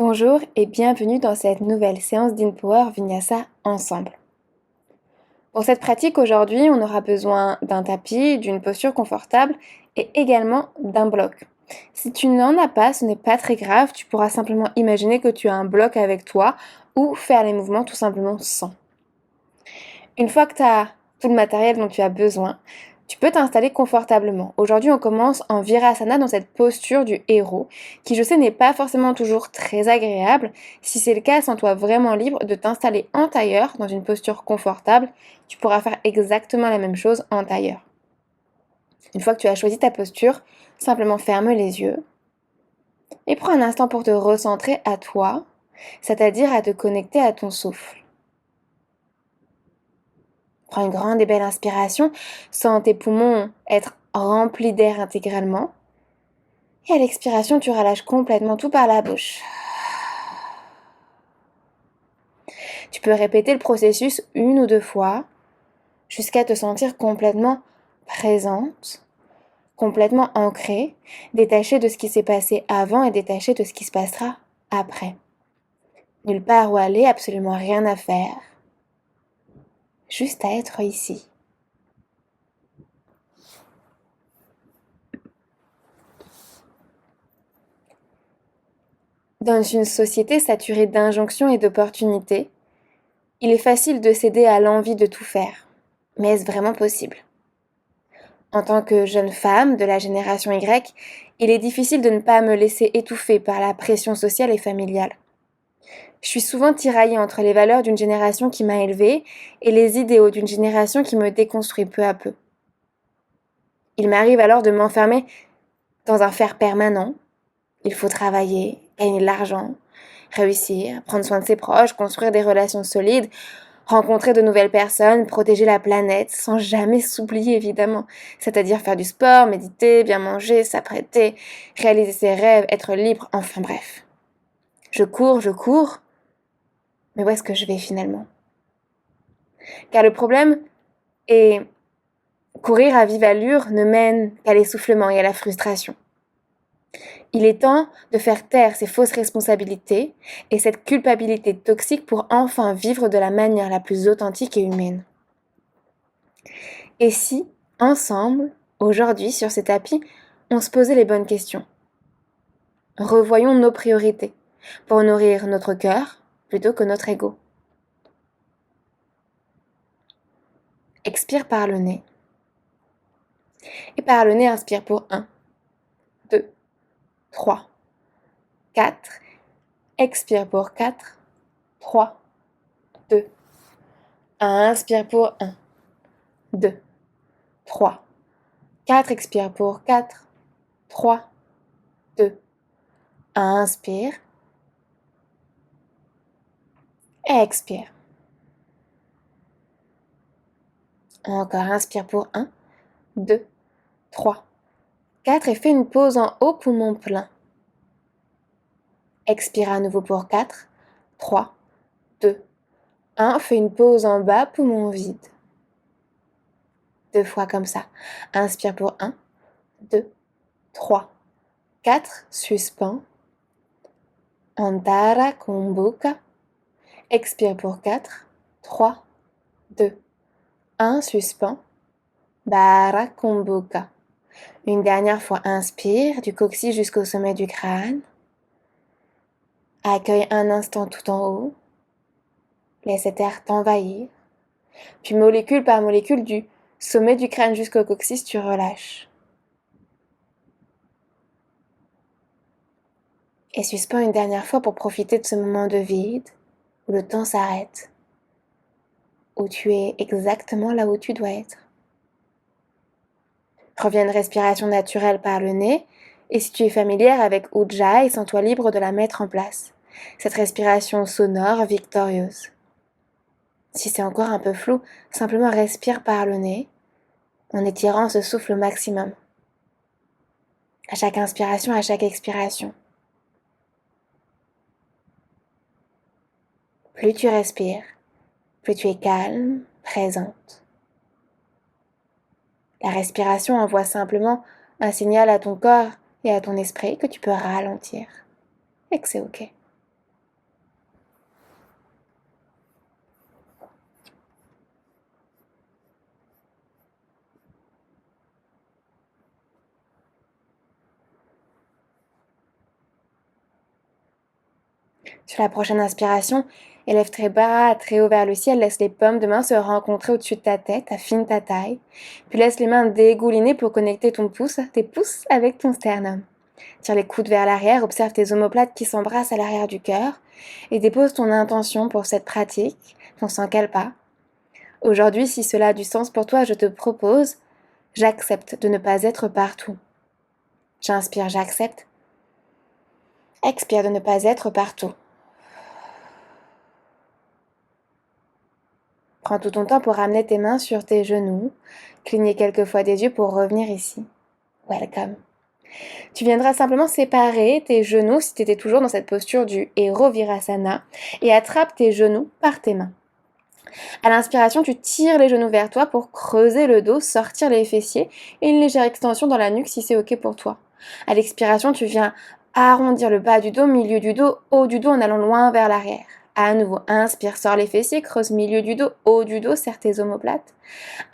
Bonjour et bienvenue dans cette nouvelle séance d'InPower Vinyasa ensemble. Pour cette pratique aujourd'hui, on aura besoin d'un tapis, d'une posture confortable et également d'un bloc. Si tu n'en as pas, ce n'est pas très grave, tu pourras simplement imaginer que tu as un bloc avec toi ou faire les mouvements tout simplement sans. Une fois que tu as tout le matériel dont tu as besoin, tu peux t'installer confortablement. Aujourd'hui, on commence en Virasana dans cette posture du héros, qui je sais n'est pas forcément toujours très agréable. Si c'est le cas, sens-toi vraiment libre de t'installer en tailleur, dans une posture confortable. Tu pourras faire exactement la même chose en tailleur. Une fois que tu as choisi ta posture, simplement ferme les yeux et prends un instant pour te recentrer à toi, c'est-à-dire à te connecter à ton souffle. Prends une grande et belle inspiration, sens tes poumons être remplis d'air intégralement. Et à l'expiration, tu relâches complètement tout par la bouche. Tu peux répéter le processus une ou deux fois jusqu'à te sentir complètement présente, complètement ancrée, détachée de ce qui s'est passé avant et détachée de ce qui se passera après. Nulle part où aller, absolument rien à faire, juste à être ici. Dans une société saturée d'injonctions et d'opportunités, il est facile de céder à l'envie de tout faire. Mais est-ce vraiment possible ? En tant que jeune femme de la génération Y, il est difficile de ne pas me laisser étouffer par la pression sociale et familiale. Je suis souvent tiraillée entre les valeurs d'une génération qui m'a élevée et les idéaux d'une génération qui me déconstruit peu à peu. Il m'arrive alors de m'enfermer dans un faire permanent. Il faut travailler, gagner de l'argent, réussir, prendre soin de ses proches, construire des relations solides, rencontrer de nouvelles personnes, protéger la planète, sans jamais s'oublier évidemment. C'est-à-dire faire du sport, méditer, bien manger, s'apprêter, réaliser ses rêves, être libre, enfin bref. Je cours, mais où est-ce que je vais finalement ? Car le problème est courir à vive allure ne mène qu'à l'essoufflement et à la frustration. Il est temps de faire taire ces fausses responsabilités et cette culpabilité toxique pour enfin vivre de la manière la plus authentique et humaine. Et si, ensemble, aujourd'hui sur ce tapis, on se posait les bonnes questions ? Revoyons nos priorités pour nourrir notre cœur plutôt que notre ego. Expire par le nez. Et par le nez, inspire pour 1, 2, 3, 4. Expire pour 4, 3, 2, 1. Inspire pour 1, 2, 3, 4. Expire pour 4, 3, 2, 1. Inspire. Et expire. Encore, inspire pour 1, 2, 3, 4 et fais une pause en haut, poumon plein. Expire à nouveau pour 4, 3, 2, 1. Fais une pause en bas, poumon vide. 2 fois comme ça. Inspire pour 1, 2, 3, 4. Suspends. Antara Kumbhuka. Expire pour 4, 3, 2, 1. Suspends. Bara Kumbhuka. Une dernière fois, inspire du coccyx jusqu'au sommet du crâne. Accueille un instant tout en haut. Laisse cet air t'envahir. Puis molécule par molécule du sommet du crâne jusqu'au coccyx, tu relâches. Et suspends une dernière fois pour profiter de ce moment de vide où le temps s'arrête, où tu es exactement là où tu dois être. Reviens à une respiration naturelle par le nez, et si tu es familière avec Ujjayi, sens-toi libre de la mettre en place. Cette respiration sonore, victorieuse. Si c'est encore un peu flou, simplement respire par le nez, en étirant ce souffle au maximum. À chaque inspiration, à chaque expiration. Plus tu respires, plus tu es calme, présente. La respiration envoie simplement un signal à ton corps et à ton esprit que tu peux ralentir et que c'est ok. Sur la prochaine inspiration, élève tes bras très haut vers le ciel, laisse les paumes de main se rencontrer au-dessus de ta tête, affine ta taille, puis laisse les mains dégouliner pour connecter tes pouces avec ton sternum. Tire les coudes vers l'arrière, observe tes omoplates qui s'embrassent à l'arrière du cœur et dépose ton intention pour cette pratique, ton sang cale pas. Aujourd'hui, si cela a du sens pour toi, je te propose, j'accepte de ne pas être partout. J'inspire, j'accepte. Expire de ne pas être partout. Prends tout ton temps pour ramener tes mains sur tes genoux, cligner quelques fois des yeux pour revenir ici. Welcome. Tu viendras simplement séparer tes genoux si tu étais toujours dans cette posture du héros Virasana et attrape tes genoux par tes mains. À l'inspiration, tu tires les genoux vers toi pour creuser le dos, sortir les fessiers et une légère extension dans la nuque si c'est ok pour toi. À l'expiration, tu viens arrondir le bas du dos, milieu du dos, haut du dos en allant loin vers l'arrière. À nouveau, inspire, sors les fessiers, creuse milieu du dos, haut du dos, serre tes omoplates.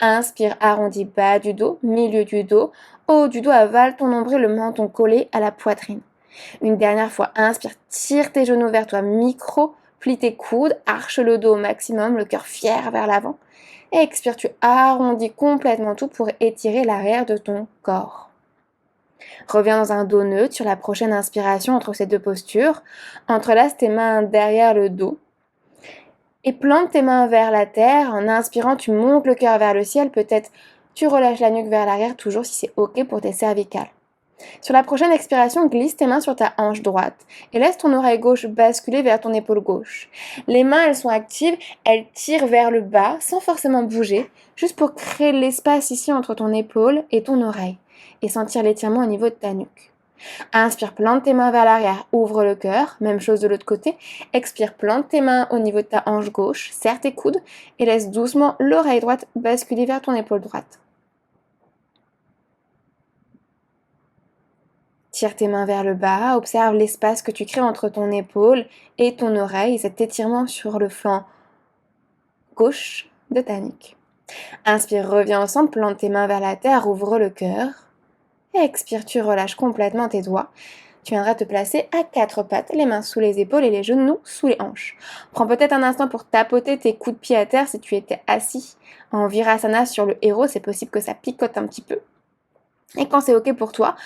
Inspire, arrondis bas du dos, milieu du dos, haut du dos, avale ton nombril, le menton collé à la poitrine. Une dernière fois, inspire, tire tes genoux vers toi, micro, plie tes coudes, arche le dos au maximum, le cœur fier vers l'avant. Et expire, tu arrondis complètement tout pour étirer l'arrière de ton corps. Reviens dans un dos neutre sur la prochaine inspiration entre ces deux postures. Entrelace tes mains derrière le dos. Et plante tes mains vers la terre. En inspirant, tu montes le cœur vers le ciel. Peut-être tu relâches la nuque vers l'arrière, toujours si c'est ok pour tes cervicales. Sur la prochaine expiration, glisse tes mains sur ta hanche droite et laisse ton oreille gauche basculer vers ton épaule gauche. Les mains, elles sont actives, elles tirent vers le bas sans forcément bouger, juste pour créer l'espace ici entre ton épaule et ton oreille et sentir l'étirement au niveau de ta nuque. Inspire, plante tes mains vers l'arrière, ouvre le cœur, même chose de l'autre côté. Expire, plante tes mains au niveau de ta hanche gauche, serre tes coudes et laisse doucement l'oreille droite basculer vers ton épaule droite. Tire tes mains vers le bas, observe l'espace que tu crées entre ton épaule et ton oreille, cet étirement sur le flanc gauche de ta nuque. Inspire, reviens ensemble, plante tes mains vers la terre, ouvre le cœur. Et expire, tu relâches complètement tes doigts. Tu viendras te placer à quatre pattes, les mains sous les épaules et les genoux sous les hanches. Prends peut-être un instant pour tapoter tes coups de pied à terre si tu étais assis en Virasana sur le héros, c'est possible que ça picote un petit peu. Et quand c'est ok pour toi,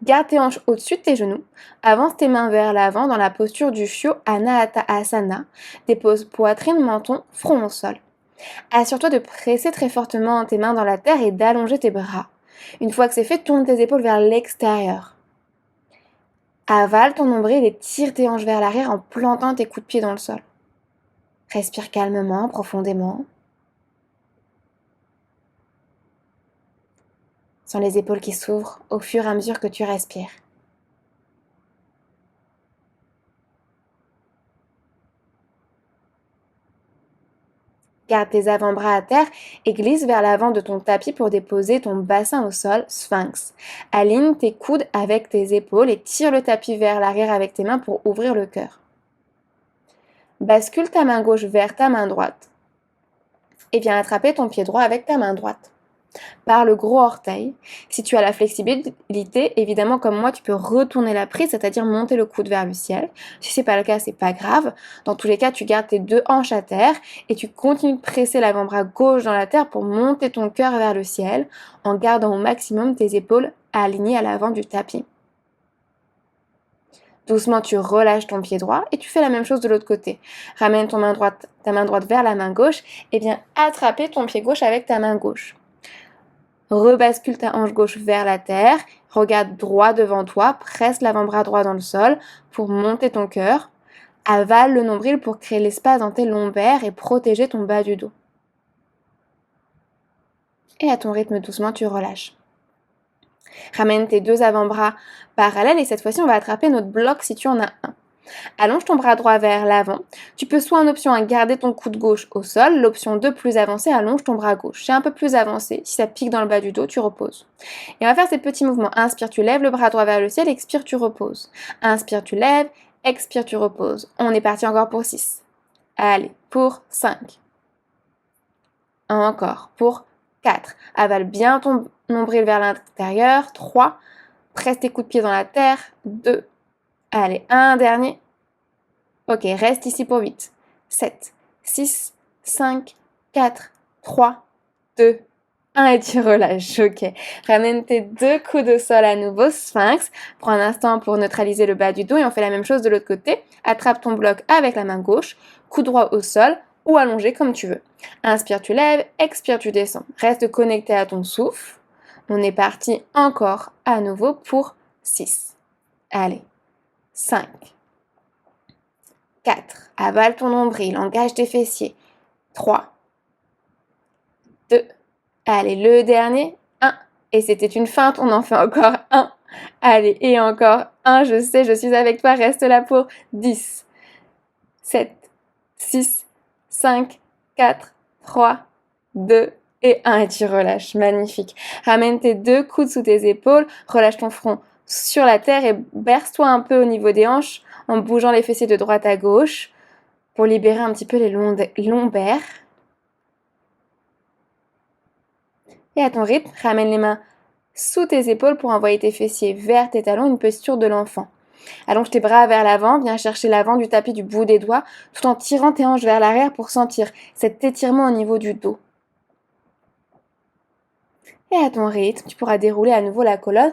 garde tes hanches au-dessus de tes genoux, avance tes mains vers l'avant dans la posture du Shyo Anahata Asana, dépose poitrine, menton, front au sol. Assure-toi de presser très fortement tes mains dans la terre et d'allonger tes bras. Une fois que c'est fait, tourne tes épaules vers l'extérieur. Avale ton nombril et tire tes hanches vers l'arrière en plantant tes coups de pied dans le sol. Respire calmement, profondément. Sens les épaules qui s'ouvrent au fur et à mesure que tu respires. Garde tes avant-bras à terre et glisse vers l'avant de ton tapis pour déposer ton bassin au sol, sphinx. Aligne tes coudes avec tes épaules et tire le tapis vers l'arrière avec tes mains pour ouvrir le cœur. Bascule ta main gauche vers ta main droite et viens attraper ton pied droit avec ta main droite. Par le gros orteil. Si tu as la flexibilité, évidemment comme moi, tu peux retourner la prise, c'est-à-dire monter le coude vers le ciel. Si c'est pas le cas, c'est pas grave. Dans tous les cas, tu gardes tes deux hanches à terre et tu continues de presser l'avant-bras gauche dans la terre pour monter ton cœur vers le ciel en gardant au maximum tes épaules alignées à l'avant du tapis. Doucement, tu relâches ton pied droit et tu fais la même chose de l'autre côté. Ramène ta main droite vers la main gauche et viens attraper ton pied gauche avec ta main gauche. Rebascule ta hanche gauche vers la terre, regarde droit devant toi, presse l'avant-bras droit dans le sol pour monter ton cœur, avale le nombril pour créer l'espace dans tes lombaires et protéger ton bas du dos. Et à ton rythme doucement, tu relâches. Ramène tes deux avant-bras parallèles et cette fois-ci, on va attraper notre bloc si tu en as un. Allonge ton bras droit vers l'avant. Tu peux soit en option 1 garder ton coude gauche au sol, l'option 2 plus avancée, allonge ton bras gauche. C'est un peu plus avancé, si ça pique dans le bas du dos, tu reposes. Et on va faire ces petits mouvements. Inspire, tu lèves le bras droit vers le ciel, expire, tu reposes. Inspire, tu lèves, expire, tu reposes. On est parti encore pour 6. Allez, pour 5. Encore, pour 4. Avale bien ton nombril vers l'intérieur. 3. Presse tes coups de pied dans la terre. 2. Allez, un dernier. Ok, reste ici pour 8. 7, 6, 5, 4, 3, 2, 1 et tu relâches. Ok. Ramène tes deux coudes au sol à nouveau, sphinx. Prends un instant pour neutraliser le bas du dos et on fait la même chose de l'autre côté. Attrape ton bloc avec la main gauche, coude droit au sol ou allongé comme tu veux. Inspire, tu lèves, expire, tu descends. Reste connecté à ton souffle. On est parti encore à nouveau pour 6. Allez, 5, 4. Avale ton nombril, engage tes fessiers. 3, 2. Allez, le dernier. 1. Et c'était une feinte, on en fait encore un. Allez, et encore un, je sais, je suis avec toi, reste là pour 10, 7, 6, 5, 4, 3, 2 et 1. Et tu relâches, magnifique. Ramène tes deux coudes sous tes épaules, relâche ton front sur la terre et berce-toi un peu au niveau des hanches en bougeant les fessiers de droite à gauche pour libérer un petit peu les lombaires. Et à ton rythme, ramène les mains sous tes épaules pour envoyer tes fessiers vers tes talons, une posture de l'enfant. Allonge tes bras vers l'avant, viens chercher l'avant du tapis du bout des doigts, tout en tirant tes hanches vers l'arrière pour sentir cet étirement au niveau du dos. Et à ton rythme, tu pourras dérouler à nouveau la colonne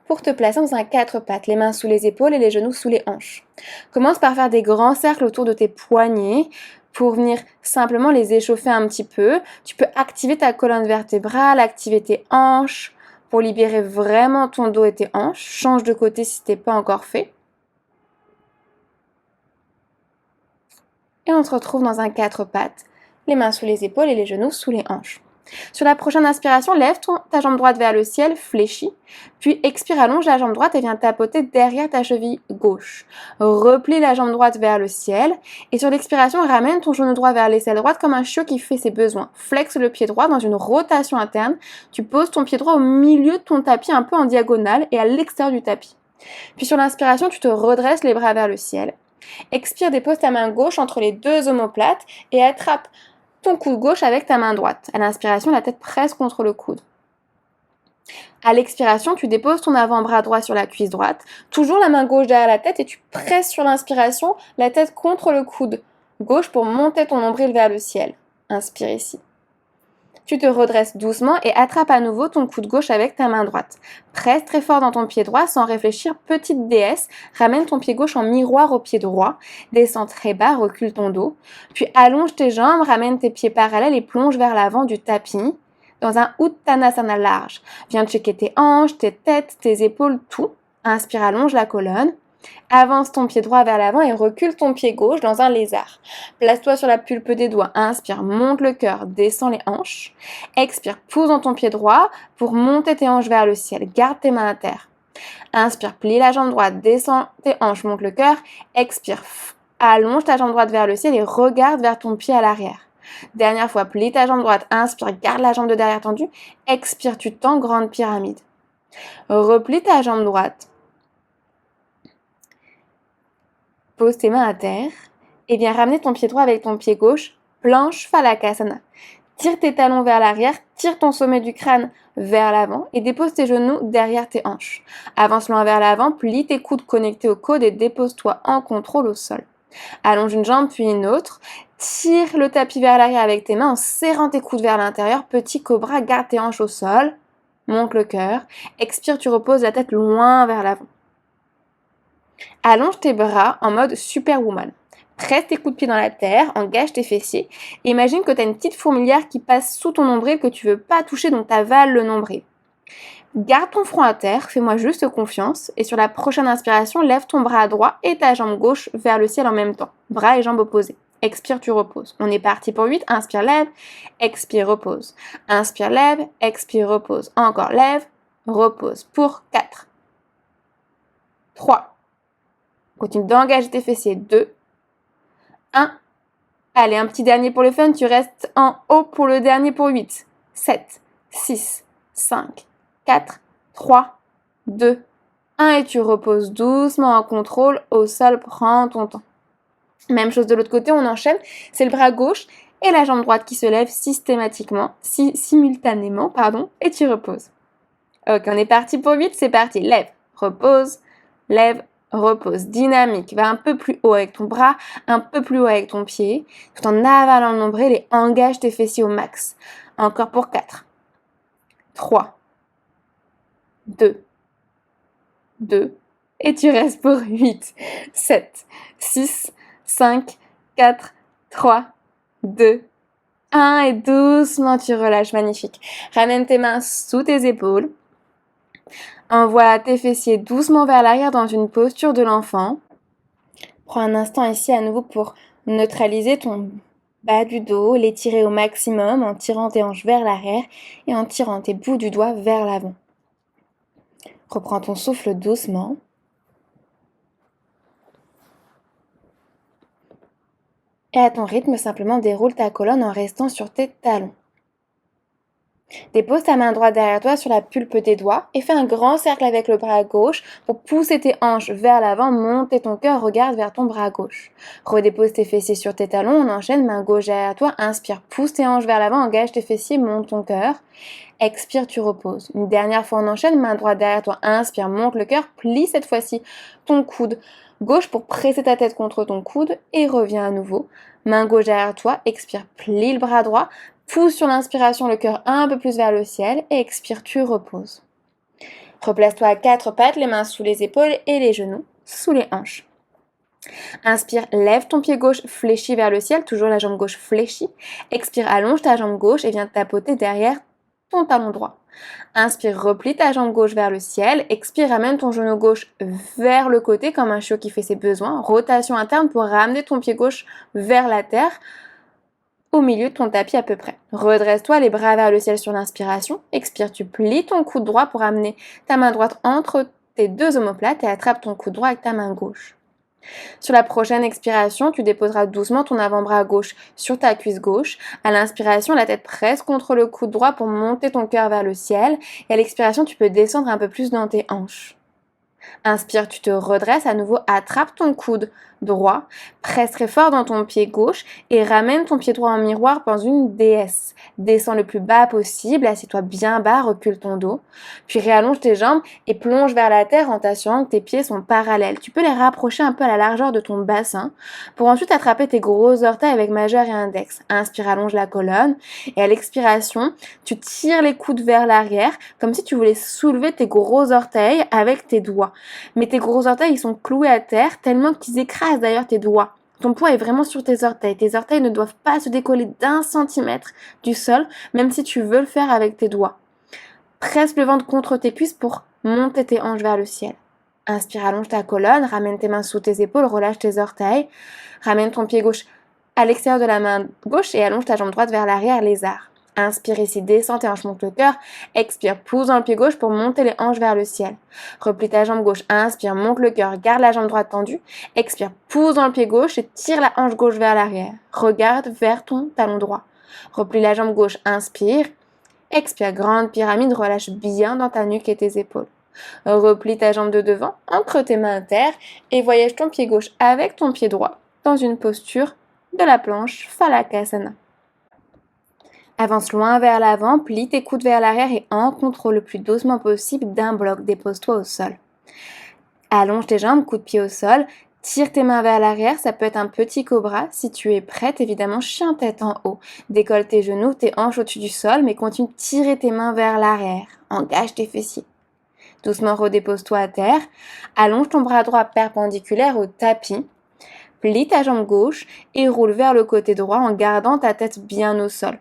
pour te placer dans un 4 pattes, les mains sous les épaules et les genoux sous les hanches. Commence par faire des grands cercles autour de tes poignets pour venir simplement les échauffer un petit peu. Tu peux activer ta colonne vertébrale, activer tes hanches pour libérer vraiment ton dos et tes hanches. Change de côté si ce n'est pas encore fait. Et on se retrouve dans un 4 pattes, les mains sous les épaules et les genoux sous les hanches. Sur la prochaine inspiration, lève ta jambe droite vers le ciel, fléchis, puis expire, allonge la jambe droite et viens tapoter derrière ta cheville gauche. Replie la jambe droite vers le ciel et sur l'expiration, ramène ton genou droit vers l'aisselle droite comme un chiot qui fait ses besoins. Flexe le pied droit dans une rotation interne. Tu poses ton pied droit au milieu de ton tapis, un peu en diagonale et à l'extérieur du tapis. Puis sur l'inspiration, tu te redresses les bras vers le ciel. Expire, dépose ta main gauche entre les deux omoplates et attrape ton coude gauche avec ta main droite. À l'inspiration, la tête presse contre le coude. À l'expiration, tu déposes ton avant-bras droit sur la cuisse droite, toujours la main gauche derrière la tête et tu presses sur l'inspiration la tête contre le coude gauche pour monter ton nombril vers le ciel. Inspire ici. Tu te redresses doucement et attrape à nouveau ton coude gauche avec ta main droite. Presse très fort dans ton pied droit sans réfléchir, petite déesse. Ramène ton pied gauche en miroir au pied droit. Descends très bas, recule ton dos. Puis allonge tes jambes, ramène tes pieds parallèles et plonge vers l'avant du tapis dans un Uttanasana large. Viens checker tes hanches, tes têtes, tes épaules, tout. Inspire, allonge la colonne. Avance ton pied droit vers l'avant et recule ton pied gauche dans un lézard. Place-toi sur la pulpe des doigts. Inspire, monte le cœur, descends les hanches. Expire, pousse dans ton pied droit pour monter tes hanches vers le ciel. Garde tes mains à terre. Inspire, plie la jambe droite, descends tes hanches, monte le cœur. Expire, allonge ta jambe droite vers le ciel et regarde vers ton pied à l'arrière. Dernière fois, plie ta jambe droite. Inspire, garde la jambe de derrière tendue. Expire, tu tends, grande pyramide. Replie ta jambe droite. Pose tes mains à terre et viens ramener ton pied droit avec ton pied gauche, planche Phalakasana. Tire tes talons vers l'arrière, tire ton sommet du crâne vers l'avant et dépose tes genoux derrière tes hanches. Avance loin vers l'avant, plie tes coudes connectés au coude et dépose-toi en contrôle au sol. Allonge une jambe puis une autre. Tire le tapis vers l'arrière avec tes mains en serrant tes coudes vers l'intérieur. Petit cobra, garde tes hanches au sol. Monte le cœur. Expire, tu reposes la tête loin vers l'avant. Allonge tes bras en mode Superwoman. Presse tes coups de pied dans la terre, engage tes fessiers. Imagine que tu as une petite fourmilière qui passe sous ton nombril que tu veux pas toucher, donc tu avales le nombril. Garde ton front à terre, fais-moi juste confiance. Et sur la prochaine inspiration, lève ton bras droit et ta jambe gauche vers le ciel en même temps. Bras et jambes opposés. Expire, tu reposes. On est parti pour 8. Inspire, lève. Expire, repose. Inspire, lève. Expire, repose. Encore, lève. Repose. Pour 4. 3. Continue d'engager tes fessiers. 2. 1. Allez, un petit dernier pour le fun. Tu restes en haut pour le dernier pour 8. 7, 6, 5, 4, 3, 2, 1. Et tu reposes doucement en contrôle au sol. Prends ton temps. Même chose de l'autre côté, on enchaîne. C'est le bras gauche et la jambe droite qui se lève simultanément. Et tu reposes. Ok, on est parti pour 8. C'est parti. Lève, repose, lève, repose, dynamique, va un peu plus haut avec ton bras, un peu plus haut avec ton pied, tout en avalant le nombril et engage tes fessiers au max. Encore pour 4, 3, 2, 2, et tu restes pour 8, 7, 6, 5, 4, 3, 2, 1, et doucement tu relâches, magnifique. Ramène tes mains sous tes épaules, envoie tes fessiers doucement vers l'arrière dans une posture de l'enfant. Prends un instant ici à nouveau pour neutraliser ton bas du dos, l'étirer au maximum en tirant tes hanches vers l'arrière et en tirant tes bouts du doigt vers l'avant. Reprends ton souffle doucement. Et à ton rythme, simplement déroule ta colonne en restant sur tes talons. Dépose ta main droite derrière toi sur la pulpe des doigts et fais un grand cercle avec le bras gauche pour pousser tes hanches vers l'avant, monter ton cœur, regarde vers ton bras gauche. Redépose tes fessiers sur tes talons, on enchaîne, main gauche derrière toi, inspire, pousse tes hanches vers l'avant, engage tes fessiers, monte ton cœur. Expire, tu reposes. Une dernière fois, on enchaîne, main droite derrière toi, inspire, monte le cœur, plie cette fois-ci ton coude gauche pour presser ta tête contre ton coude et reviens à nouveau. Main gauche derrière toi, expire, plie le bras droit, pousse sur l'inspiration le cœur un peu plus vers le ciel et expire, tu reposes. Replace-toi à 4 pattes, les mains sous les épaules et les genoux sous les hanches. Inspire, lève ton pied gauche fléchi vers le ciel, toujours la jambe gauche fléchie. Expire, allonge ta jambe gauche et viens tapoter derrière ton talon droit. Inspire, replie ta jambe gauche vers le ciel. Expire, ramène ton genou gauche vers le côté comme un chiot qui fait ses besoins. Rotation interne pour ramener ton pied gauche vers la terre, au milieu de ton tapis à peu près. Redresse-toi, les bras vers le ciel sur l'inspiration. Expire, tu plies ton coude droit pour amener ta main droite entre tes deux omoplates et attrape ton coude droit avec ta main gauche. Sur la prochaine expiration, tu déposeras doucement ton avant-bras gauche sur ta cuisse gauche. À l'inspiration, la tête presse contre le coude droit pour monter ton cœur vers le ciel. Et à l'expiration, tu peux descendre un peu plus dans tes hanches. Inspire, tu te redresses, à nouveau attrape ton coude droit, presse très fort dans ton pied gauche et ramène ton pied droit en miroir dans une déesse. Descends le plus bas possible, assieds-toi bien bas, recule ton dos, puis réallonge tes jambes et plonge vers la terre en t'assurant que tes pieds sont parallèles. Tu peux les rapprocher un peu à la largeur de ton bassin pour ensuite attraper tes gros orteils avec majeur et index. Inspire, allonge la colonne et à l'expiration, tu tires les coudes vers l'arrière comme si tu voulais soulever tes gros orteils avec tes doigts. Mais tes gros orteils, ils sont cloués à terre tellement qu'ils écrasent d'ailleurs tes doigts. Ton poids est vraiment sur tes orteils. Tes orteils ne doivent pas se décoller d'1 centimètre du sol, même si tu veux le faire avec tes doigts. Presse le ventre contre tes cuisses pour monter tes hanches vers le ciel. Inspire, allonge ta colonne, ramène tes mains sous tes épaules, relâche tes orteils. Ramène ton pied gauche à l'extérieur de la main gauche et allonge ta jambe droite vers l'arrière, lézard. Inspire ici, descends tes hanches, monte le cœur. Expire, pousse dans le pied gauche pour monter les hanches vers le ciel. Replie ta jambe gauche, inspire, monte le cœur, garde la jambe droite tendue. Expire, pousse dans le pied gauche et tire la hanche gauche vers l'arrière. Regarde vers ton talon droit. Replie la jambe gauche, inspire. Expire, grande pyramide, relâche bien dans ta nuque et tes épaules. Replie ta jambe de devant, ancre tes mains à terre et voyage ton pied gauche avec ton pied droit dans une posture de la planche Phalakasana. Avance loin vers l'avant, plie tes coudes vers l'arrière et contrôle le plus doucement possible d'un bloc. Dépose-toi au sol. Allonge tes jambes, coude de pied au sol. Tire tes mains vers l'arrière, ça peut être un petit cobra. Si tu es prête, évidemment, chien tête en haut. Décolle tes genoux, tes hanches au-dessus du sol, mais continue de tirer tes mains vers l'arrière. Engage tes fessiers. Doucement redépose-toi à terre. Allonge ton bras droit perpendiculaire au tapis. Plie ta jambe gauche et roule vers le côté droit en gardant ta tête bien au sol.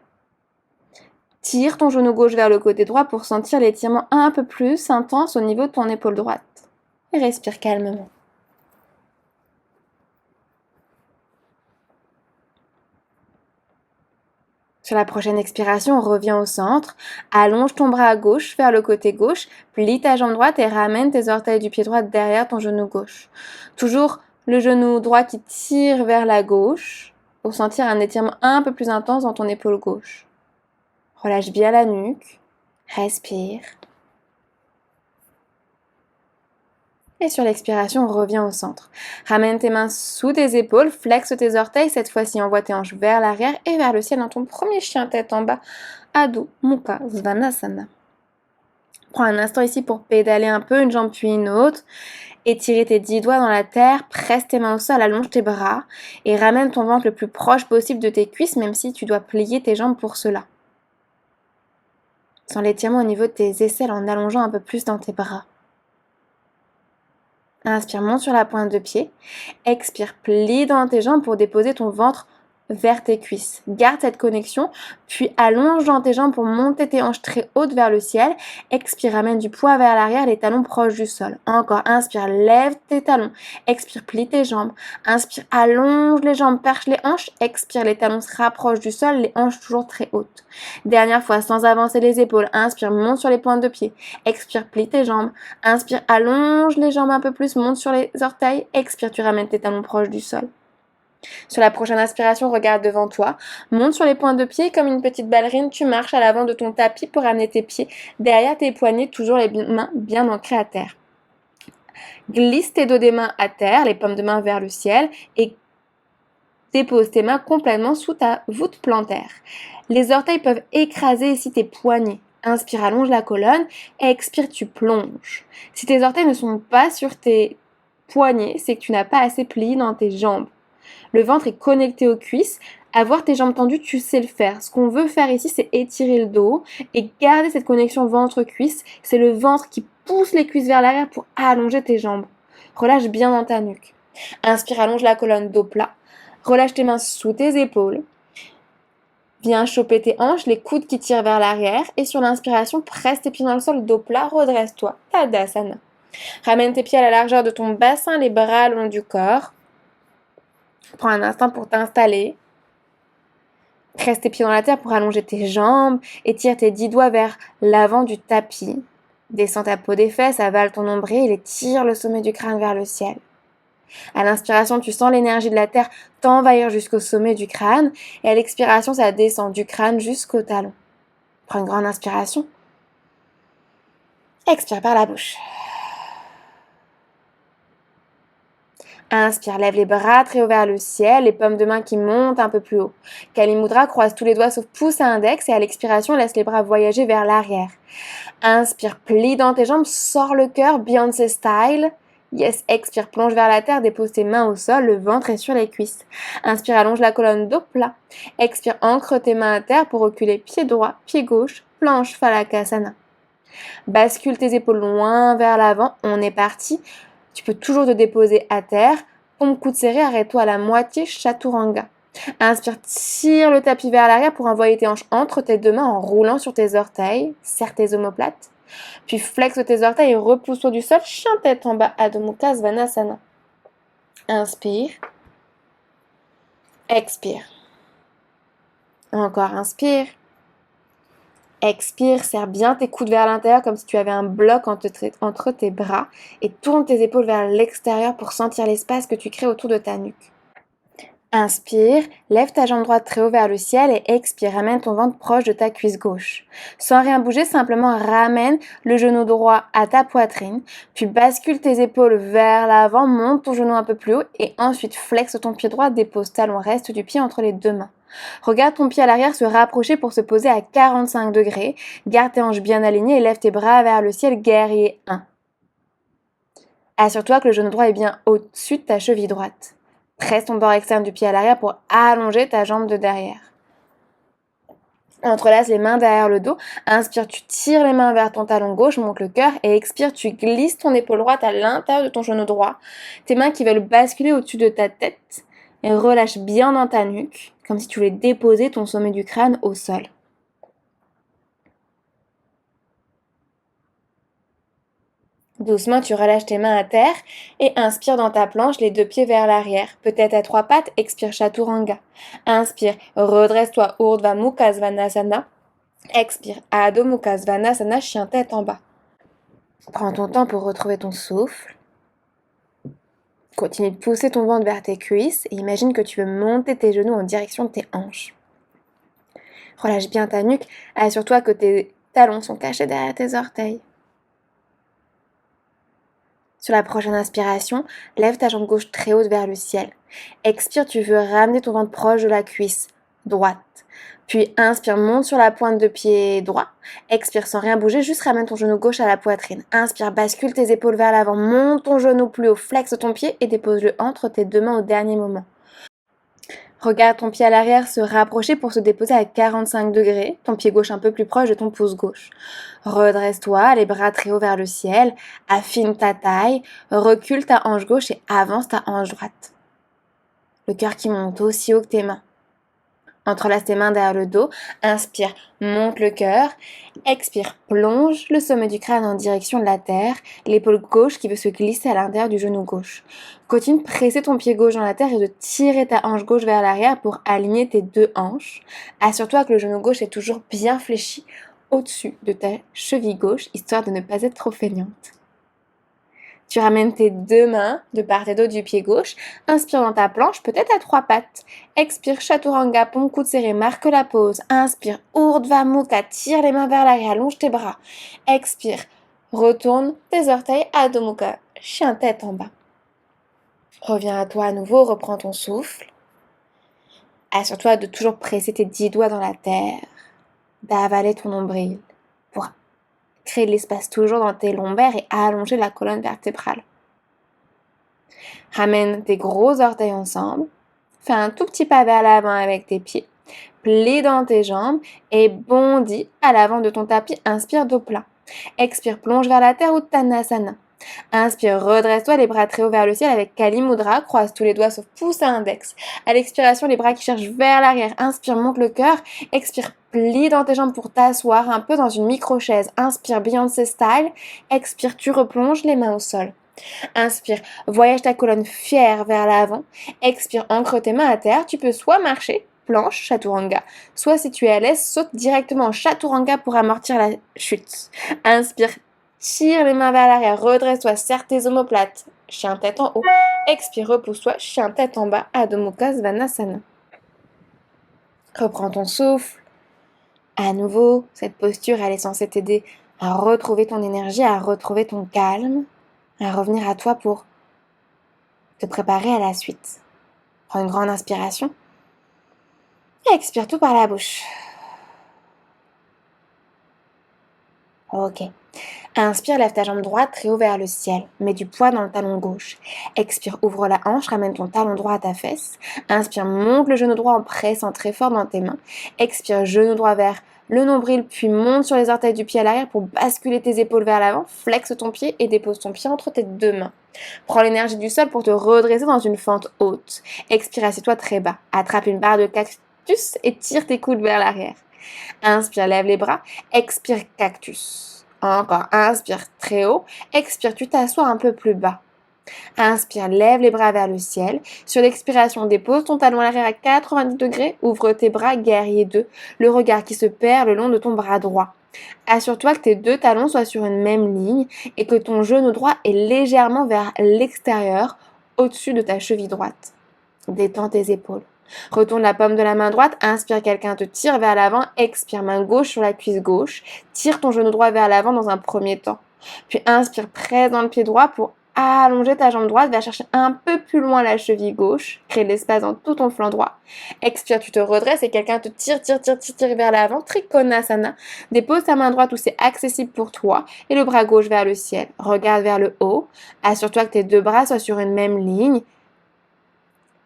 Tire ton genou gauche vers le côté droit pour sentir l'étirement un peu plus intense au niveau de ton épaule droite. Et respire calmement. Sur la prochaine expiration, on revient au centre. Allonge ton bras à gauche vers le côté gauche. Plie ta jambe droite et ramène tes orteils du pied droit derrière ton genou gauche. Toujours le genou droit qui tire vers la gauche pour sentir un étirement un peu plus intense dans ton épaule gauche. Relâche bien la nuque, respire. Et sur l'expiration, on revient au centre. Ramène tes mains sous tes épaules, flexe tes orteils. Cette fois-ci, envoie tes hanches vers l'arrière et vers le ciel dans ton premier chien tête en bas, Adho Mukha Svanasana. Prends un instant ici pour pédaler un peu, une jambe puis une autre. Étirer tes 10 doigts dans la terre, presse tes mains au sol, allonge tes bras et ramène ton ventre le plus proche possible de tes cuisses, même si tu dois plier tes jambes pour cela. Sens l'étirement au niveau de tes aisselles en allongeant un peu plus dans tes bras. Inspire, monte sur la pointe de pied. Expire, plie dans tes jambes pour déposer ton ventre vers tes cuisses. Garde cette connexion, puis allonge dans tes jambes pour monter tes hanches très hautes vers le ciel. Expire, ramène du poids vers l'arrière, les talons proches du sol. Encore, inspire, lève tes talons. Expire, plie tes jambes. Inspire, allonge les jambes, perche les hanches. Expire, les talons se rapprochent du sol, les hanches toujours très hautes. Dernière fois, sans avancer les épaules. Inspire, monte sur les pointes de pied. Expire, plie tes jambes. Inspire, allonge les jambes un peu plus, monte sur les orteils. Expire, tu ramènes tes talons proches du sol. Sur la prochaine inspiration, regarde devant toi. Monte sur les pointes de pied comme une petite ballerine. Tu marches à l'avant de ton tapis pour amener tes pieds derrière tes poignets, toujours les mains bien ancrées à terre. Glisse tes dos des mains à terre, les paumes de main vers le ciel et dépose tes mains complètement sous ta voûte plantaire. Les orteils peuvent écraser ici tes poignets. Inspire, allonge la colonne. Expire, tu plonges. Si tes orteils ne sont pas sur tes poignets, c'est que tu n'as pas assez plié dans tes jambes. Le ventre est connecté aux cuisses. Avoir tes jambes tendues, tu sais le faire. Ce qu'on veut faire ici, c'est étirer le dos et garder cette connexion ventre-cuisse. C'est le ventre qui pousse les cuisses vers l'arrière pour allonger tes jambes. Relâche bien dans ta nuque. Inspire, allonge la colonne, dos plat. Relâche tes mains sous tes épaules. Viens choper tes hanches, les coudes qui tirent vers l'arrière. Et sur l'inspiration, presse tes pieds dans le sol, dos plat, redresse-toi. Tadasana. Ramène tes pieds à la largeur de ton bassin, les bras le long du corps. Prends un instant pour t'installer. Presse tes pieds dans la terre pour allonger tes jambes. Étire tes 10 doigts vers l'avant du tapis. Descends ta peau des fesses, avale ton nombril et tire le sommet du crâne vers le ciel. À l'inspiration, tu sens l'énergie de la terre t'envahir jusqu'au sommet du crâne. Et à l'expiration, ça descend du crâne jusqu'au talon. Prends une grande inspiration. Expire par la bouche. Inspire, lève les bras très haut vers le ciel, les paumes de main qui montent un peu plus haut. Kali Mudra, croise tous les doigts sauf pouce et index et à l'expiration, laisse les bras voyager vers l'arrière. Inspire, plie dans tes jambes, sors le cœur, Beyoncé style. Yes, expire, plonge vers la terre, dépose tes mains au sol, le ventre est sur les cuisses. Inspire, allonge la colonne, dos plat. Expire, ancre tes mains à terre pour reculer pied droit, pied gauche, planche Phalakasana. Bascule tes épaules loin vers l'avant, on est parti. Tu peux toujours te déposer à terre. Pompe coude serré, arrête-toi à la moitié, Chaturanga. Inspire, tire le tapis vers l'arrière pour envoyer tes hanches entre tes deux mains en roulant sur tes orteils. Serre tes omoplates. Puis flexe tes orteils et repousse-toi du sol. Chien tête en bas, Adho Mukha Svanasana. Inspire. Expire. Encore inspire. Expire, serre bien tes coudes vers l'intérieur comme si tu avais un bloc entre tes bras et tourne tes épaules vers l'extérieur pour sentir l'espace que tu crées autour de ta nuque. Inspire, lève ta jambe droite très haut vers le ciel et expire, ramène ton ventre proche de ta cuisse gauche. Sans rien bouger, simplement ramène le genou droit à ta poitrine, puis bascule tes épaules vers l'avant, monte ton genou un peu plus haut et ensuite flexe ton pied droit, dépose talon, reste du pied entre les deux mains. Regarde ton pied à l'arrière se rapprocher pour se poser à 45 degrés. Garde tes hanches bien alignées et lève tes bras vers le ciel, guerrier 1. Assure-toi que le genou droit est bien au-dessus de ta cheville droite. Presse ton bord externe du pied à l'arrière pour allonger ta jambe de derrière. Entrelace les mains derrière le dos. Inspire, tu tires les mains vers ton talon gauche, monte le cœur et expire, tu glisses ton épaule droite à l'intérieur de ton genou droit. Tes mains qui veulent basculer au-dessus de ta tête et relâche bien dans ta nuque, comme si tu voulais déposer ton sommet du crâne au sol. Doucement, tu relâches tes mains à terre et inspire dans ta planche, les deux pieds vers l'arrière. Peut-être à trois pattes, expire Chaturanga. Inspire, redresse-toi, Urdhva Mukha Svanasana. Expire, Adho Mukha Svanasana, chien tête en bas. Prends ton temps pour retrouver ton souffle. Continue de pousser ton ventre vers tes cuisses et imagine que tu veux monter tes genoux en direction de tes hanches. Relâche bien ta nuque, assure-toi que tes talons sont cachés derrière tes orteils. Sur la prochaine inspiration, lève ta jambe gauche très haute vers le ciel. Expire, tu veux ramener ton ventre proche de la cuisse. droite. Puis inspire, monte sur la pointe de pied droit. Expire sans rien bouger, juste ramène ton genou gauche à la poitrine. Inspire, bascule tes épaules vers l'avant, monte ton genou plus haut, flexe ton pied et dépose-le entre tes deux mains au dernier moment. Regarde ton pied à l'arrière se rapprocher pour se déposer à 45 degrés, ton pied gauche un peu plus proche de ton pouce gauche. Redresse-toi, les bras très haut vers le ciel, affine ta taille, recule ta hanche gauche et avance ta hanche droite. Le cœur qui monte aussi haut que tes mains. Entrelace tes mains derrière le dos, inspire, monte le cœur, expire, plonge le sommet du crâne en direction de la terre, l'épaule gauche qui veut se glisser à l'intérieur du genou gauche. Continue de presser ton pied gauche dans la terre et de tirer ta hanche gauche vers l'arrière pour aligner tes deux hanches. Assure-toi que le genou gauche est toujours bien fléchi au-dessus de ta cheville gauche, histoire de ne pas être trop feignante. Tu ramènes tes deux mains de part et d'autre du pied gauche. Inspire dans ta planche, peut-être à trois pattes. Expire, Chaturanga, pompe coude serré, marque la pause. Inspire, Urdhva Mukha, tire les mains vers l'arrière, allonge tes bras. Expire, retourne tes orteils, Adho Mukha, chien tête en bas. Reviens à toi à nouveau, reprends ton souffle. Assure-toi de toujours presser tes 10 doigts dans la terre, d'avaler ton nombril pour créer de l'espace toujours dans tes lombaires et allonger la colonne vertébrale. Ramène tes gros orteils ensemble. Fais un tout petit pas vers l'avant avec tes pieds. Plie dans tes jambes et bondis à l'avant de ton tapis. Inspire, dos plat. Expire, plonge vers la terre, Uttanasana. Inspire, redresse-toi, les bras très haut vers le ciel avec Kali Mudra. Croise tous les doigts sauf pouce et index. À l'expiration, les bras qui cherchent vers l'arrière. Inspire, monte le cœur. Expire, plie dans tes jambes pour t'asseoir un peu dans une micro-chaise. Inspire, Beyoncé style. Expire, tu replonges les mains au sol. Inspire, voyage ta colonne fière vers l'avant. Expire, ancre tes mains à terre. Tu peux soit marcher, planche, Chaturanga, soit si tu es à l'aise, saute directement en Chaturanga pour amortir la chute. Inspire, tire les mains vers l'arrière, redresse-toi, serre tes omoplates, chien tête en haut. Expire, repousse-toi, chien tête en bas, Adho Mukha Svanasana. Reprends ton souffle. À nouveau, cette posture, elle est censée t'aider à retrouver ton énergie, à retrouver ton calme, à revenir à toi pour te préparer à la suite. Prends une grande inspiration et expire tout par la bouche. Ok. Inspire, lève ta jambe droite très haut vers le ciel. Mets du poids dans le talon gauche. Expire, ouvre la hanche, ramène ton talon droit à ta fesse. Inspire, monte le genou droit en pressant très fort dans tes mains. Expire, genou droit vers le nombril, puis monte sur les orteils du pied à l'arrière pour basculer tes épaules vers l'avant. Flexe ton pied et dépose ton pied entre tes deux mains. Prends l'énergie du sol pour te redresser dans une fente haute. Expire, assieds-toi très bas. Attrape une barre de cactus et tire tes coudes vers l'arrière. Inspire, lève les bras. Expire, cactus. Encore, inspire très haut. Expire, tu t'assois un peu plus bas. Inspire, lève les bras vers le ciel. Sur l'expiration, dépose ton talon à l'arrière à 90 degrés. Ouvre tes bras, guerrier 2. Le regard qui se perd le long de ton bras droit. Assure-toi que tes deux talons soient sur une même ligne et que ton genou droit est légèrement vers l'extérieur, au-dessus de ta cheville droite. Détends tes épaules. Retourne la paume de la main droite, inspire, quelqu'un te tire vers l'avant, expire, main gauche sur la cuisse gauche, tire ton genou droit vers l'avant dans un premier temps. Puis inspire, presse dans le pied droit pour allonger ta jambe droite, va chercher un peu plus loin la cheville gauche, crée de l'espace dans tout ton flanc droit. Expire, tu te redresses et quelqu'un te tire vers l'avant, Trikonasana. Dépose ta main droite où c'est accessible pour toi et le bras gauche vers le ciel. Regarde vers le haut, assure-toi que tes deux bras soient sur une même ligne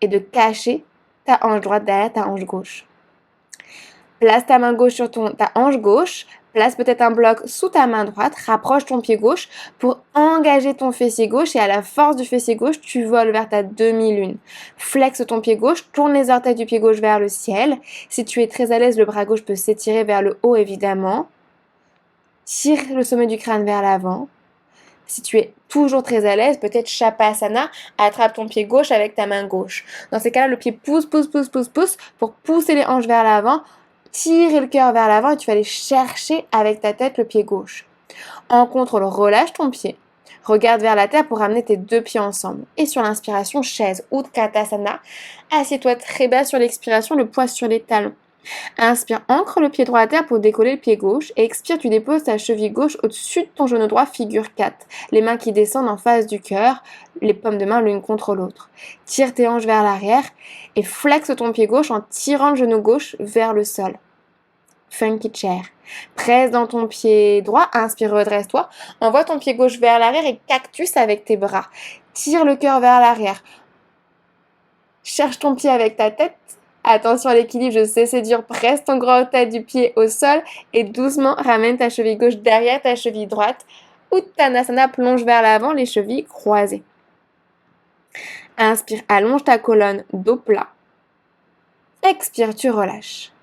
et de cacher ta hanche droite derrière ta hanche gauche. Place ta main gauche sur ta hanche gauche, place peut-être un bloc sous ta main droite, rapproche ton pied gauche pour engager ton fessier gauche et à la force du fessier gauche, tu voles vers ta demi-lune. Flexe ton pied gauche, tourne les orteils du pied gauche vers le ciel. Si tu es très à l'aise, le bras gauche peut s'étirer vers le haut évidemment. Tire le sommet du crâne vers l'avant. Si tu es toujours très à l'aise, peut-être Shavasana, attrape ton pied gauche avec ta main gauche. Dans ces cas-là, le pied pousse pour pousser les hanches vers l'avant, tirer le cœur vers l'avant et tu vas aller chercher avec ta tête le pied gauche. En contrôle, relâche ton pied. Regarde vers la terre pour ramener tes deux pieds ensemble. Et sur l'inspiration, chaise, Utkatasana. Assieds-toi très bas sur l'expiration, le poids sur les talons. Inspire, ancre le pied droit à terre pour décoller le pied gauche. Expire, tu déposes ta cheville gauche au-dessus de ton genou droit, figure 4. Les mains qui descendent en face du cœur, les paumes de main l'une contre l'autre. Tire tes hanches vers l'arrière et flexe ton pied gauche en tirant le genou gauche vers le sol. Funky chair. Presse dans ton pied droit, inspire, redresse-toi. Envoie ton pied gauche vers l'arrière et cactus avec tes bras. Tire le cœur vers l'arrière. Cherche ton pied avec ta tête. Attention à l'équilibre, je sais c'est dur. Presse ton grand orteil du pied au sol et doucement ramène ta cheville gauche derrière ta cheville droite. Uttanasana, plonge vers l'avant, les chevilles croisées. Inspire, allonge ta colonne, dos plat. Expire, tu relâches.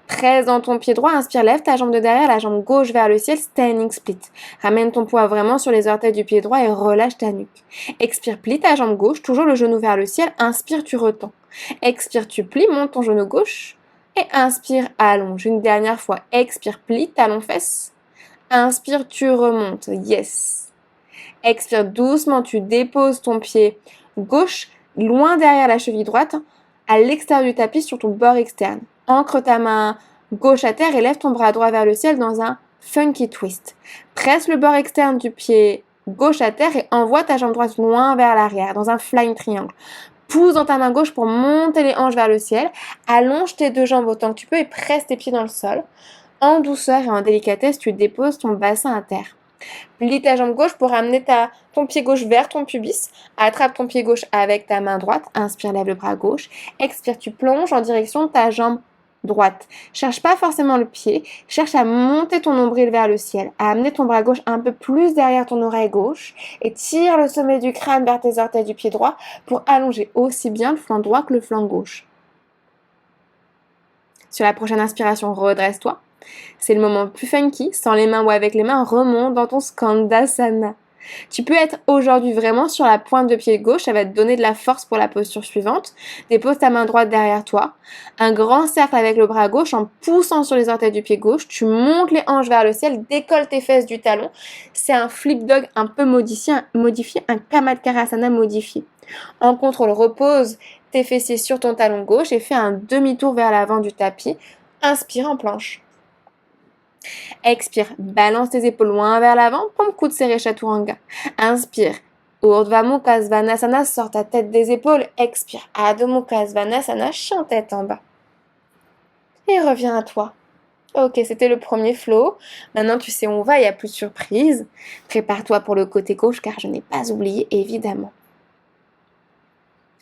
Presse dans ton pied droit, inspire, lève ta jambe de derrière, la jambe gauche vers le ciel, standing split. Ramène ton poids vraiment sur les orteils du pied droit et relâche ta nuque. Expire, plie ta jambe gauche, toujours le genou vers le ciel, inspire, tu retends. Expire, tu plies, monte ton genou gauche et inspire, allonge. Une dernière fois, expire, plie, talon fesse. Inspire, tu remontes, yes. Expire, doucement, tu déposes ton pied gauche loin derrière la cheville droite, à l'extérieur du tapis sur ton bord externe. Ancre ta main gauche à terre et lève ton bras droit vers le ciel dans un funky twist. Presse le bord externe du pied gauche à terre et envoie ta jambe droite loin vers l'arrière dans un flying triangle. Pousse dans ta main gauche pour monter les hanches vers le ciel. Allonge tes deux jambes autant que tu peux et presse tes pieds dans le sol. En douceur et en délicatesse, tu déposes ton bassin à terre. Plie ta jambe gauche pour amener ton pied gauche vers ton pubis. Attrape ton pied gauche avec ta main droite. Inspire, lève le bras gauche. Expire, tu plonges en direction de ta jambe droite. Cherche pas forcément le pied. Cherche à monter ton nombril vers le ciel. À amener ton bras gauche un peu plus derrière ton oreille gauche. Et tire le sommet du crâne vers tes orteils du pied droit pour allonger aussi bien le flanc droit que le flanc gauche. Sur la prochaine inspiration, redresse-toi. C'est le moment plus funky, sans les mains ou avec les mains, remonte dans ton Skandasana. Tu peux être aujourd'hui vraiment sur la pointe de pied gauche, ça va te donner de la force pour la posture suivante. Dépose ta main droite derrière toi. Un grand cercle avec le bras gauche en poussant sur les orteils du pied gauche. Tu montes les hanches vers le ciel, décolle tes fesses du talon. C'est un flip dog un peu modifié, un Kamatkarasana modifié. En contrôle, repose tes fessiers sur ton talon gauche et fais un demi-tour vers l'avant du tapis. Inspire en planche. Expire, balance tes épaules loin vers l'avant, pompe coude serré chaturanga. Inspire, Urdhva Mukha Svanasana, sors ta tête des épaules. Expire, Adho Mukha Svanasana, chien tête en bas. Et reviens à toi. Ok, c'était le premier flow. Maintenant, tu sais où on va, il n'y a plus de surprise. Prépare-toi pour le côté gauche car je n'ai pas oublié, évidemment.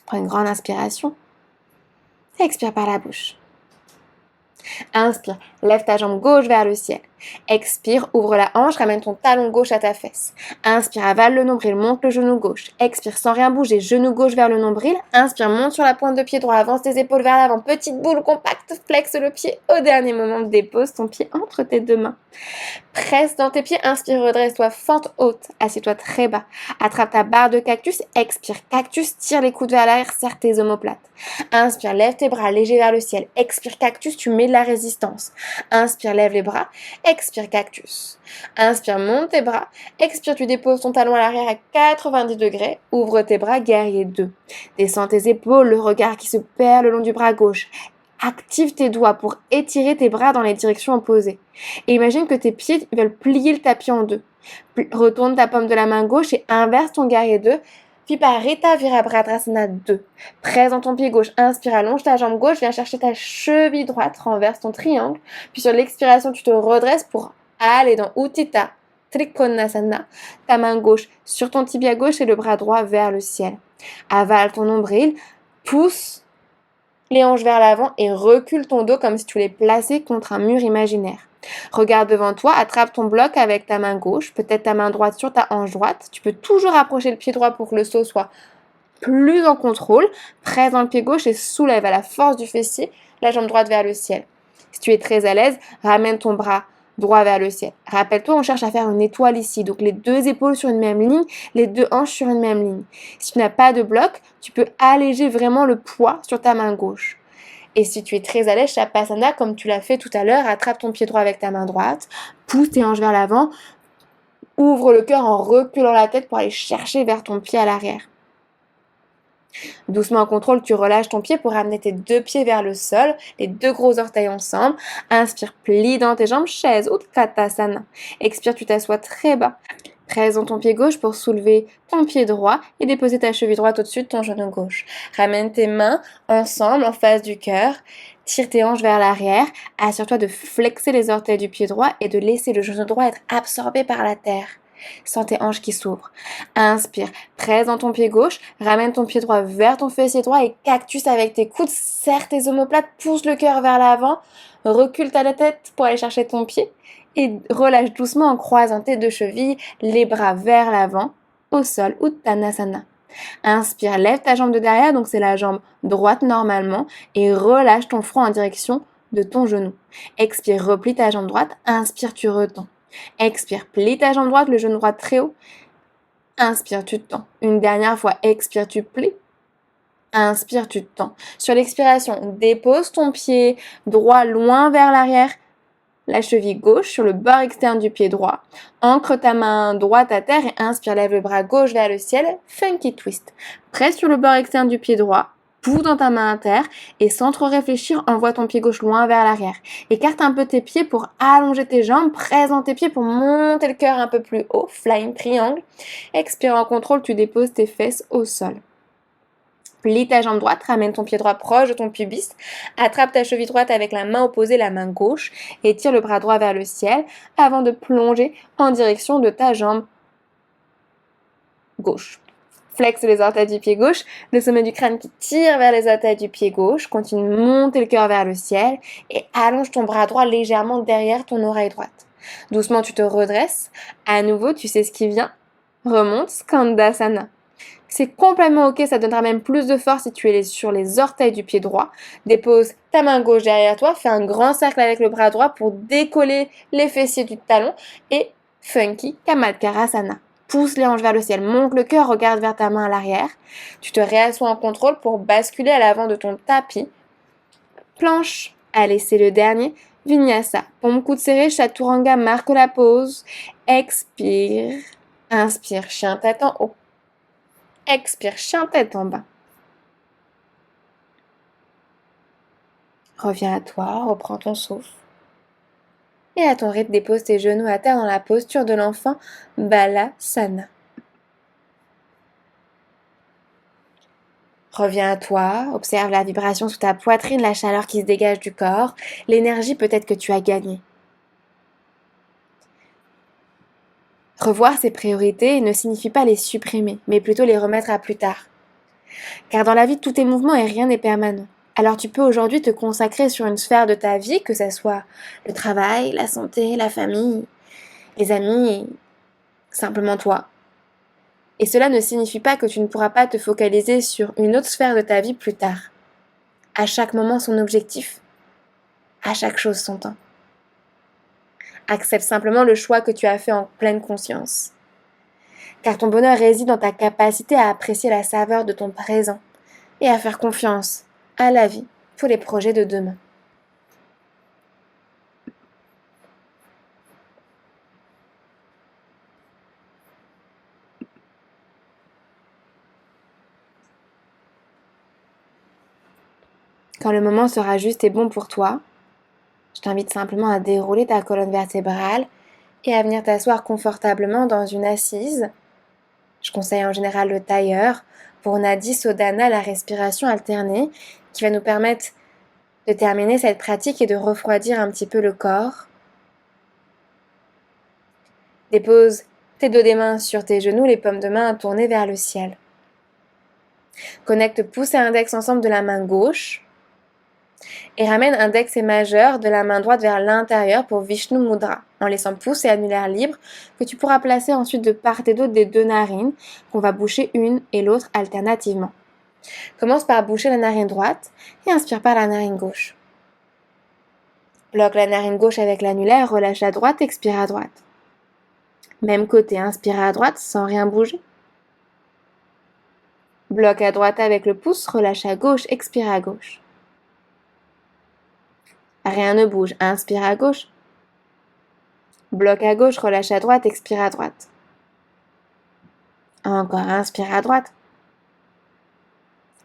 Prends une grande inspiration. Expire par la bouche. Inspire, lève ta jambe gauche vers le ciel. Expire, ouvre la hanche, ramène ton talon gauche à ta fesse. Inspire, avale le nombril, monte le genou gauche. Expire sans rien bouger, genou gauche vers le nombril. Inspire, monte sur la pointe de pied droit, avance tes épaules vers l'avant. Petite boule compacte, flexe le pied. Au dernier moment, dépose ton pied entre tes deux mains. Presse dans tes pieds, inspire, redresse-toi, fente haute, assieds-toi très bas. Attrape ta barre de cactus, expire, cactus, tire les coudes vers l'arrière, serre tes omoplates. Inspire, lève tes bras légers vers le ciel. Expire, cactus, tu mets de la résistance. Inspire, lève les bras. Expire, cactus. Inspire, monte tes bras. Expire, tu déposes ton talon à l'arrière à 90 degrés. Ouvre tes bras, guerrier 2. Descends tes épaules, le regard qui se perd le long du bras gauche. Active tes doigts pour étirer tes bras dans les directions opposées. Et imagine que tes pieds veulent plier le tapis en deux. Retourne ta paume de la main gauche et inverse ton guerrier 2. Viparita Virabhadrasana 2. Presse dans ton pied gauche, inspire, allonge ta jambe gauche, viens chercher ta cheville droite, renverse ton triangle. Puis sur l'expiration, tu te redresses pour aller dans Utthita Trikonasana. Ta main gauche sur ton tibia gauche et le bras droit vers le ciel. Avale ton nombril, pousse les hanches vers l'avant et recule ton dos comme si tu l'es placé contre un mur imaginaire. Regarde devant toi, attrape ton bloc avec ta main gauche, peut-être ta main droite sur ta hanche droite. Tu peux toujours approcher le pied droit pour que le saut soit plus en contrôle. Presse dans le pied gauche et soulève à la force du fessier la jambe droite vers le ciel. Si tu es très à l'aise, ramène ton bras droit vers le ciel. Rappelle-toi, on cherche à faire une étoile ici. Donc les deux épaules sur une même ligne, les deux hanches sur une même ligne. Si tu n'as pas de bloc, tu peux alléger vraiment le poids sur ta main gauche. Et si tu es très à l'aise, Shavasana, comme tu l'as fait tout à l'heure, attrape ton pied droit avec ta main droite, pousse tes hanches vers l'avant, ouvre le cœur en reculant la tête pour aller chercher vers ton pied à l'arrière. Doucement en contrôle, tu relâches ton pied pour ramener tes deux pieds vers le sol, les deux gros orteils ensemble. Inspire, plie dans tes jambes, chaise, Utkatasana. Expire, tu t'assois très bas. Presse ton pied gauche pour soulever ton pied droit et déposer ta cheville droite au-dessus de ton genou gauche. Ramène tes mains ensemble en face du cœur. Tire tes hanches vers l'arrière. Assure-toi de flexer les orteils du pied droit et de laisser le genou droit être absorbé par la terre. Sens tes hanches qui s'ouvrent. Inspire, presse dans ton pied gauche, ramène ton pied droit vers ton fessier droit et cactus avec tes coudes, serre tes omoplates, pousse le cœur vers l'avant, recule ta tête pour aller chercher ton pied et relâche doucement en croisant tes deux chevilles, les bras vers l'avant, au sol, Uttanasana. Inspire, lève ta jambe de derrière, donc c'est la jambe droite normalement, et relâche ton front en direction de ton genou. Expire, replie ta jambe droite, inspire, tu retends. Expire, plie ta jambe droite, le genou droit très haut. Inspire, tu te tends. Une dernière fois, expire, tu plies. Inspire, tu te tends. Sur l'expiration, dépose ton pied droit loin vers l'arrière, la cheville gauche sur le bord externe du pied droit. Ancre ta main droite à terre et inspire, lève le bras gauche vers le ciel, funky twist. Presse sur le bord externe du pied droit, pousse dans ta main à terre et sans trop réfléchir, envoie ton pied gauche loin vers l'arrière. Écarte un peu tes pieds pour allonger tes jambes, presse dans tes pieds pour monter le cœur un peu plus haut, flying triangle. Expire en contrôle, tu déposes tes fesses au sol. Plie ta jambe droite, ramène ton pied droit proche de ton pubis, attrape ta cheville droite avec la main opposée, la main gauche, et tire le bras droit vers le ciel avant de plonger en direction de ta jambe gauche. Flexe les orteils du pied gauche, le sommet du crâne qui tire vers les orteils du pied gauche, continue de monter le cœur vers le ciel et allonge ton bras droit légèrement derrière ton oreille droite. Doucement, tu te redresses. À nouveau, tu sais ce qui vient. Remonte, Skandasana. C'est complètement ok, ça donnera même plus de force si tu es sur les orteils du pied droit. Dépose ta main gauche derrière toi, fais un grand cercle avec le bras droit pour décoller les fessiers du talon et funky Kamatkarasana. Pousse les hanches vers le ciel, monte le cœur, regarde vers ta main à l'arrière. Tu te réassois en contrôle pour basculer à l'avant de ton tapis. Planche. Allez, c'est le dernier. Vinyasa. Pompe coude serré, Chaturanga marque la pause. Expire. Inspire, chien tête en haut. Expire, chien tête en bas. Reviens à toi, reprends ton souffle. Et à ton rythme, dépose tes genoux à terre dans la posture de l'enfant Balasana. Reviens à toi, observe la vibration sous ta poitrine, la chaleur qui se dégage du corps, l'énergie peut-être que tu as gagnée. Revoir ses priorités ne signifie pas les supprimer, mais plutôt les remettre à plus tard. Car dans la vie, tout est mouvement et rien n'est permanent. Alors tu peux aujourd'hui te consacrer sur une sphère de ta vie, que ce soit le travail, la santé, la famille, les amis, simplement toi. Et cela ne signifie pas que tu ne pourras pas te focaliser sur une autre sphère de ta vie plus tard. À chaque moment son objectif, à chaque chose son temps. Accepte simplement le choix que tu as fait en pleine conscience. Car ton bonheur réside dans ta capacité à apprécier la saveur de ton présent et à faire confiance à la vie pour les projets de demain. Quand le moment sera juste et bon pour toi, je t'invite simplement à dérouler ta colonne vertébrale et à venir t'asseoir confortablement dans une assise. Je conseille en général le tailleur pour Nadi Sodhana, la respiration alternée, qui va nous permettre de terminer cette pratique et de refroidir un petit peu le corps. Dépose tes dos des mains sur tes genoux, les paumes de main tournées vers le ciel. Connecte pouce et index ensemble de la main gauche et ramène index et majeur de la main droite vers l'intérieur pour Vishnu Mudra, en laissant pouce et annulaire libre que tu pourras placer ensuite de part et d'autre des deux narines qu'on va boucher une et l'autre alternativement. Commence par boucher la narine droite et inspire par la narine gauche. Bloque la narine gauche avec l'annulaire, relâche la droite, expire à droite. Même côté, inspire à droite sans rien bouger. Bloque à droite avec le pouce, relâche à gauche, expire à gauche. Rien ne bouge, inspire à gauche. Bloque à gauche, relâche à droite, expire à droite. Encore, inspire à droite.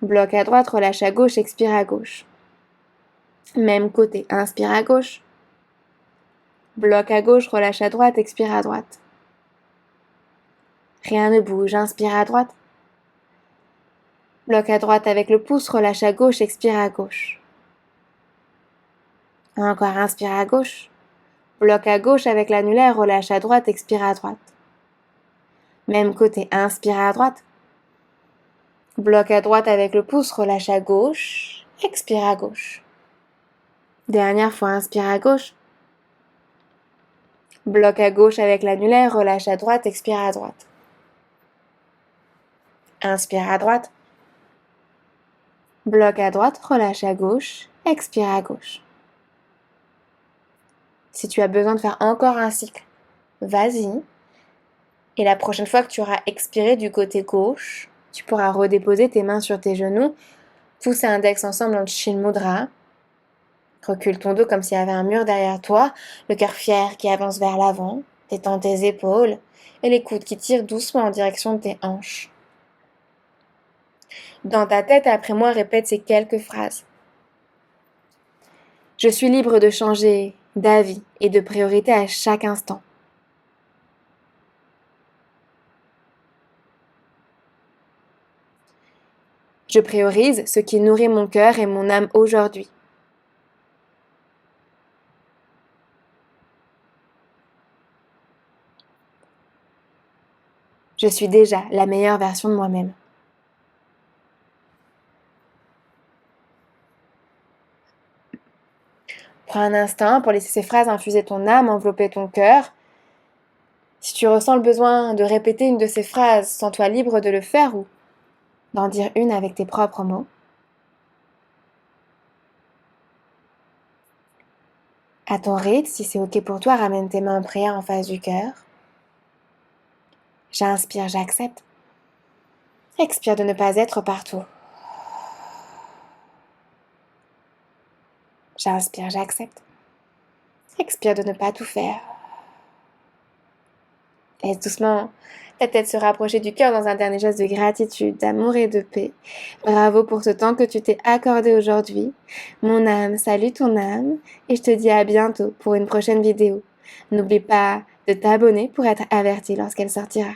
Bloc à droite, relâche à gauche, expire à gauche. Même côté, inspire à gauche. Bloc à gauche, relâche à droite, expire à droite. Rien ne bouge, inspire à droite. Bloc à droite avec le pouce, relâche à gauche, expire à gauche. Encore, inspire à gauche. Bloc à gauche avec l'annulaire, relâche à droite, expire à droite. Même côté, inspire à droite. Bloc à droite avec le pouce, relâche à gauche, expire à gauche. Dernière fois, inspire à gauche. Bloc à gauche avec l'annulaire, relâche à droite, expire à droite. Inspire à droite. Bloc à droite, relâche à gauche, expire à gauche. Si tu as besoin de faire encore un cycle, vas-y. Et la prochaine fois que tu auras expiré du côté gauche, tu pourras redéposer tes mains sur tes genoux, pousser index ensemble en Chin Mudra. Recule ton dos comme s'il y avait un mur derrière toi, le cœur fier qui avance vers l'avant, détends tes épaules et les coudes qui tirent doucement en direction de tes hanches. Dans ta tête, après moi, répète ces quelques phrases. Je suis libre de changer d'avis et de priorité à chaque instant. Je priorise ce qui nourrit mon cœur et mon âme aujourd'hui. Je suis déjà la meilleure version de moi-même. Prends un instant pour laisser ces phrases infuser ton âme, envelopper ton cœur. Si tu ressens le besoin de répéter une de ces phrases, sens-toi libre de le faire ou d'en dire une avec tes propres mots. À ton rythme, si c'est ok pour toi, ramène tes mains en prière en face du cœur. J'inspire, j'accepte. Expire de ne pas être partout. J'inspire, j'accepte. Expire de ne pas tout faire. Laisse doucement ta tête se rapprocher du cœur dans un dernier geste de gratitude, d'amour et de paix. Bravo pour ce temps que tu t'es accordé aujourd'hui. Mon âme salue ton âme et je te dis à bientôt pour une prochaine vidéo. N'oublie pas de t'abonner pour être averti lorsqu'elle sortira.